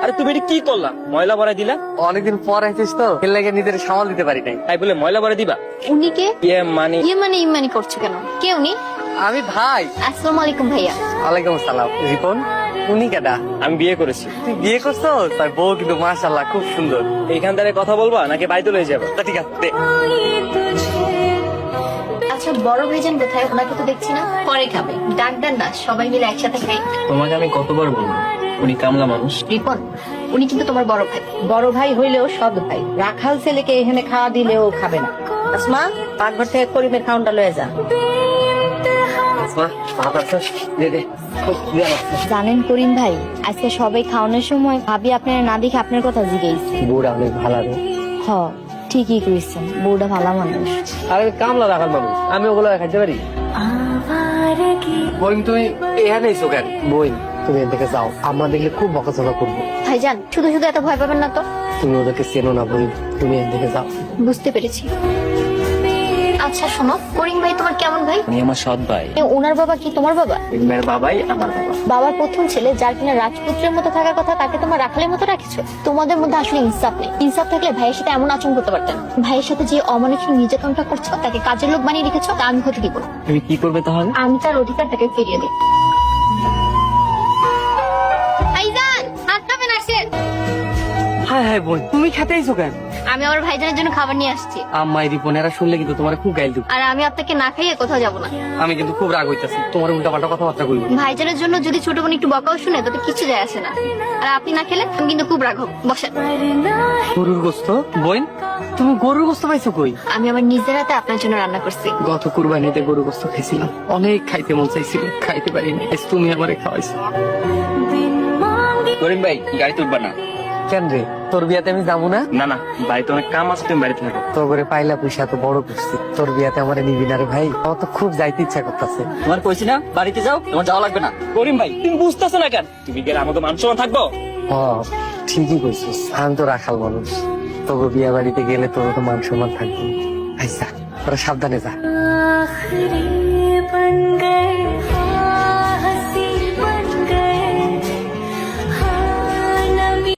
আরে তুমি এটা কি করলা? ময়লা ভরাই দিলা? অনেকদিন পর আইছিস তো এর লাগে নিজের সামাল দিতে পারি নাই। তাই বলে ময়লা ভরাই দিবা? উনি কে? মানে ইমানি করছো কেন? কে উনি? আমি ভাই। আসসালামু আলাইকুম ভাইয়া। ওয়ালাইকুম আসসালাম। রিপন, উনি কেডা? আমি বিয়ে করেছি। তুই বিয়ে করছো? তাই বউ কিন্তু মাশাআল্লাহ খুব সুন্দর। এইখান থেকে কথা বলবা নাকি বাড়িতে লয়ে যাবা? তা ঠিক আছে। আচ্ছা বড় ভাইজান কোথায়? ওনাকে তো দেখছি না। পরে খাবে, ডাক দেন না, সবাই মিলে একসাথে খাই। তোমাকে আমি কতবার বলবো উনি কামলা মানুষ। রিপন, উনি কিন্তু তোমার বড় ভাই। বড় ভাই হইলেও সৎ ভাই। রাখাল ছেলেকে এখানে খাওয়া দিলেও খাবে না। আসমা, পাকঘর থেকে করিমের খাউনটা লয়ে যা। জানেন করিম ভাই, আজকে সবাই খাওয়ানোর সময় ভাবি আপনার না দেখে আপনার কথা জিজ্ঞেস। বউটা অনেক ভালো রে। হ, ঠিকই কইছেন, বউটা ভালো মানুষ। আরে কামলা রাখার মানুষ, আমি ওগুলো খাইতে পারি? বোন তুমি এখানে এসো কেন? বোন তুমি এখান থেকে যাও, আমরা দেখলে খুব বকাঝকা করবো। ভাইজান শুধু শুধু এত ভয় পাবেন না তো। তুমি ওদেরকে চেনো না বোন, তুমি এখান থেকে যাও। বুঝতে পেরেছি। আচ্ছা শোনো, করিম ভাই তোমার কেমন ভাই? উনি আমার সৎ ভাই। ওনার বাবা কি তোমার বাবা? মেয়ের বাবাই আমার বাবা। বাবার প্রথম ছেলে, যার কিনা রাজপুত্রের মতো থাকার কথা, তাকে তোমার রাখালের মতো রাখছো। তোমাদের মধ্যে আসলে ইনসাফ নেই। ইনসাফ থাকলে ভাইয়ের সাথে এমন আচরণ করতে পারতেন। ভাইয়ের সাথে যে অমানুষিক নির্যাতনটা করছো, তাকে কাজের লোক বানিয়ে রেখেছো, তা আমি হতে দিব না। তুমি কি করবে তাহলে? আমি তার অধিকার তাকে ফিরিয়ে দিই। ভাইজান হাত খাবেন আসেন। হ্যাঁ হ্যাঁ বোন, তুমি খেতে এসো কেন? আমি আমার ভাইজানের জন্য খাবার নিয়ে আসছি। আম্মাই রিপনেরা শুনলে কিন্তু তোমার খুব গাইল দিব। আর আমি আপনাকে না খাইয়ে কোথাও যাব না। আমি কিন্তু খুব রাগ হইতাছি, তোমার উল্টা পাল্টা কথাবার্তা কইব। ভাইজানের জন্য যদি ছোট বোন একটু বকাও শুনে, তাতে কিছু যায় আসে না। আর আপনি না খেলে আমি কিন্তু খুব রাগ হব। বসেন। গরুর গোস্ত? বোন তুমি গরুর গোস্ত পাইছো কই? আমি আমার নিজের হাতে আপনার জন্য রান্না করছি। গত কুরবানিতে গরুর গোস্ত খাইছিলাম, অনেক খাইতে মন চাইছিল, খাইতে পারিনি। আজ তুমি আমারে খাওয়াইছো। করিম ভাই গাড়ি তুলবা না? কেন রে, তোর বিয়াতে আমি যাবো না? না না, বাড়িতে অনেক কাম আছে, তুমি বাড়িতে থাকো। তোর করে পাইলা পয়সা তো বড় করছি, তোর বিয়াতে আমারে নিবি না রে ভাই? আমার তো খুব যাইতে ইচ্ছা করতেছে। তোমার কইছি না বাড়িতে যাও, তোমার যাওয়া লাগবে না। করিম ভাই তুমি বুঝতেছো না কেন? তুমি গেলে আমাকে মান সম্মান থাকবো। ও ঠিকই কইছিস, আমি তো রাখাল মানুষ, তবে বিয়া বাড়িতে গেলে তোর তো মান সম্মান থাকবে। আচ্ছা তোরা সাবধানে যা।